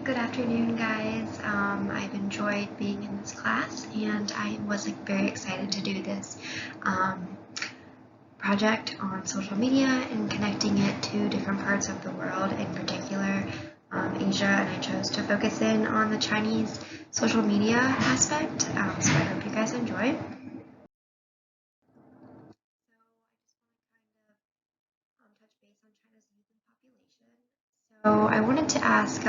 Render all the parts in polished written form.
Good afternoon, guys. I've enjoyed being in this class, and I was very excited to do this um, project on social media and connecting it to different parts of the world, in particular Asia, and I chose to focus in on the Chinese social media aspect. So I hope you guys enjoy. Touch base on China's youth and population. So I wanted to ask,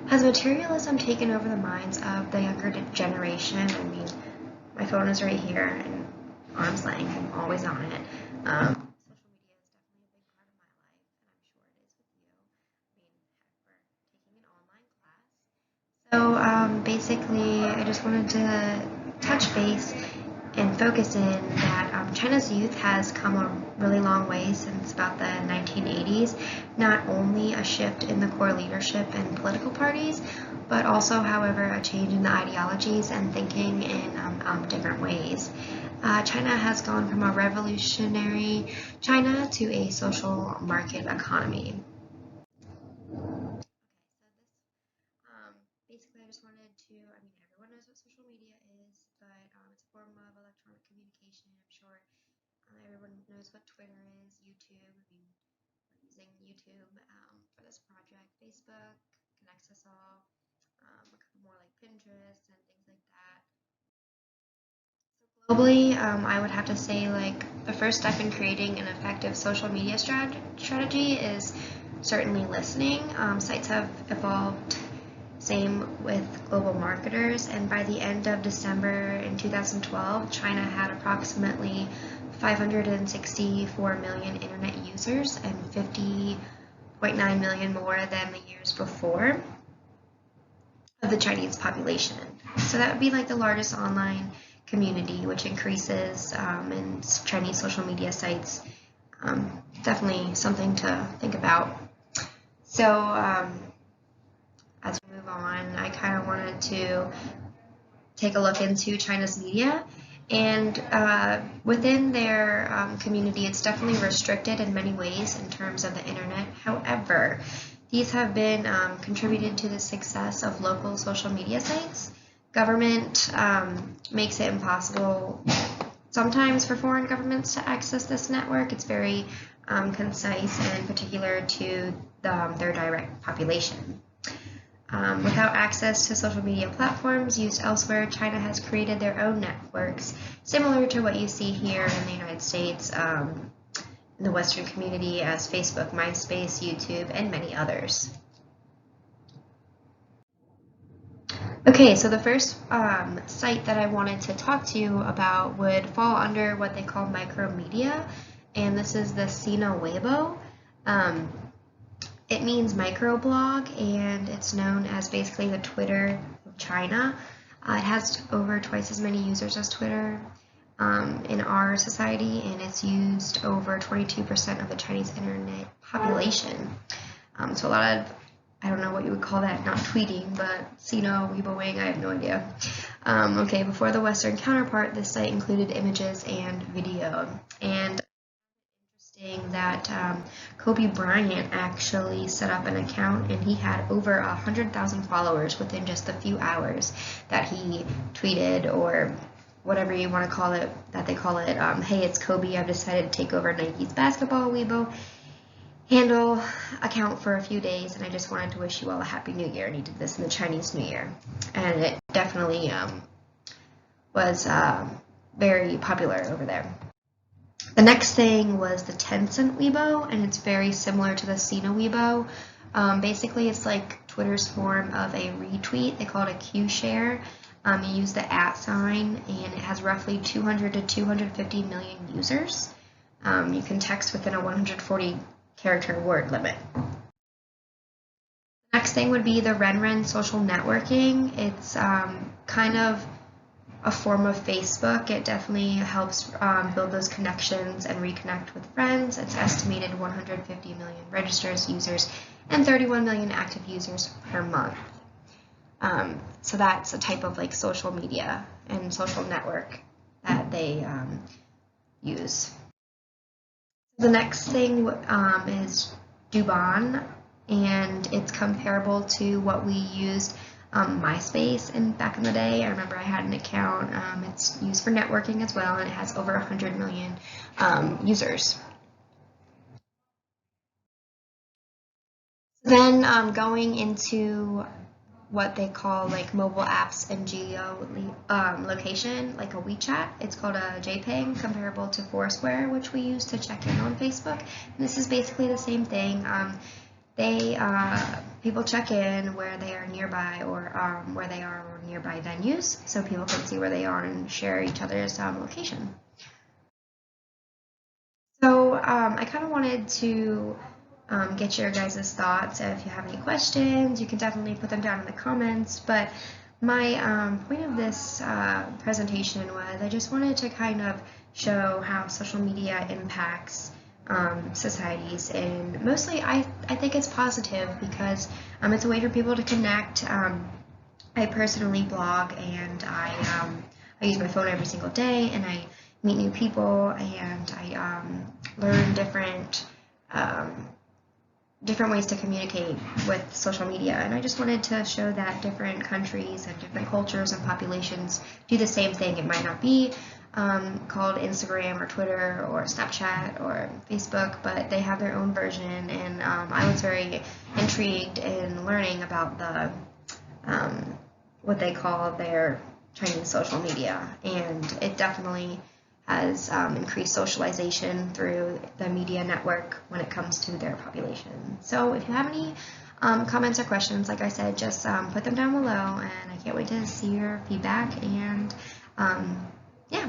has materialism taken over the minds of the younger generation? I mean, my phone is right here and arm's length, I'm always on it. Social media is definitely a big part of my life, and I'm sure it is with you. I mean, heck, we're taking an online class. So basically, I just wanted to touch base and focus in that China's youth has come a really long way since about the 1980s. Not only a shift in the core leadership and political parties, but also, however, a change in the ideologies and thinking in different ways. China has gone from a revolutionary China to a social market economy. Basically, I just wanted to, I mean, everyone knows what social media is, but it's a form of electronic communication. I'm sure everyone knows what Twitter is, YouTube. I mean, we're using YouTube for this project. Facebook connects us all. A couple more like Pinterest and things like that. Globally, I would have to say like the first step in creating an effective social media strategy is certainly listening. Sites have evolved. Same with global marketers, and by the end of December in 2012, China had approximately 564 million internet users and 50.9 million more than the years before of the Chinese population. So that would be like the largest online community, which increases in Chinese social media sites. Definitely something to think about. So as we move on, I kind of wanted to take a look into China's media. And within their community, it's definitely restricted in many ways in terms of the internet. However, these have been contributed to the success of local social media sites. Government makes it impossible sometimes for foreign governments to access this network. It's very concise and particular to their direct population. Without access to social media platforms used elsewhere, China has created their own networks, similar to what you see here in the United States, in the Western community as Facebook, MySpace, YouTube, and many others. Okay, so the first site that I wanted to talk to you about would fall under what they call micromedia, and this is the Sina Weibo. It means microblog, and it's known as basically the Twitter of China. It has over twice as many users as Twitter in our society, and it's used over 22% of the Chinese internet population. So a lot of, I don't know what you would call that, not tweeting, but Sina Weiboing, I have no idea. Okay, before the Western counterpart, this site included images and video. And interesting that Kobe Bryant actually set up an account, and he had over 100,000 followers within just a few hours that he tweeted, or whatever you want to call it, that they call it, hey, it's Kobe, I've decided to take over Nike's basketball Weibo handle account for a few days, and I just wanted to wish you all a happy new year, and he did this in the Chinese New Year, and it definitely was very popular over there. The next thing was the Tencent Weibo, and it's very similar to the Sina Weibo. Basically, it's like Twitter's form of a retweet. They call it a Q share. You use the @ sign, and it has roughly 200 to 250 million users. You can text within a 140 character word limit. The next thing would be the Renren social networking. It's kind of a form of Facebook. It definitely helps build those connections and reconnect with friends. It's estimated 150 million registered users and 31 million active users per month. So that's a type of like social media and social network that they use. The next thing is Douban. and it's comparable to what we used MySpace back in the day. I remember I had an account. It's used for networking as well, and it has over 100 million users. Then going into what they call like mobile apps and geo location, like a WeChat. It's called a JPEG, comparable to Foursquare, which we use to check in on Facebook. And this is basically the same thing. They people check in where they are nearby, or where they are or nearby venues, so people can see where they are and share each other's location. So I kind of wanted to get your guys' thoughts. If you have any questions, you can definitely put them down in the comments. But my point of this presentation was I just wanted to kind of show how social media impacts societies, and mostly I think it's positive because it's a way for people to connect. I personally blog, and I use my phone every single day, and I meet new people, and I learn different ways to communicate with social media. And I just wanted to show that different countries and different cultures and populations do the same thing. It might not be called Instagram or Twitter or Snapchat or Facebook, but they have their own version. And I was very intrigued in learning about the what they call their Chinese social media, and it definitely has increased socialization through the media network when it comes to their population. So if you have any comments or questions, like I said, just put them down below, and I can't wait to see your feedback. And yeah.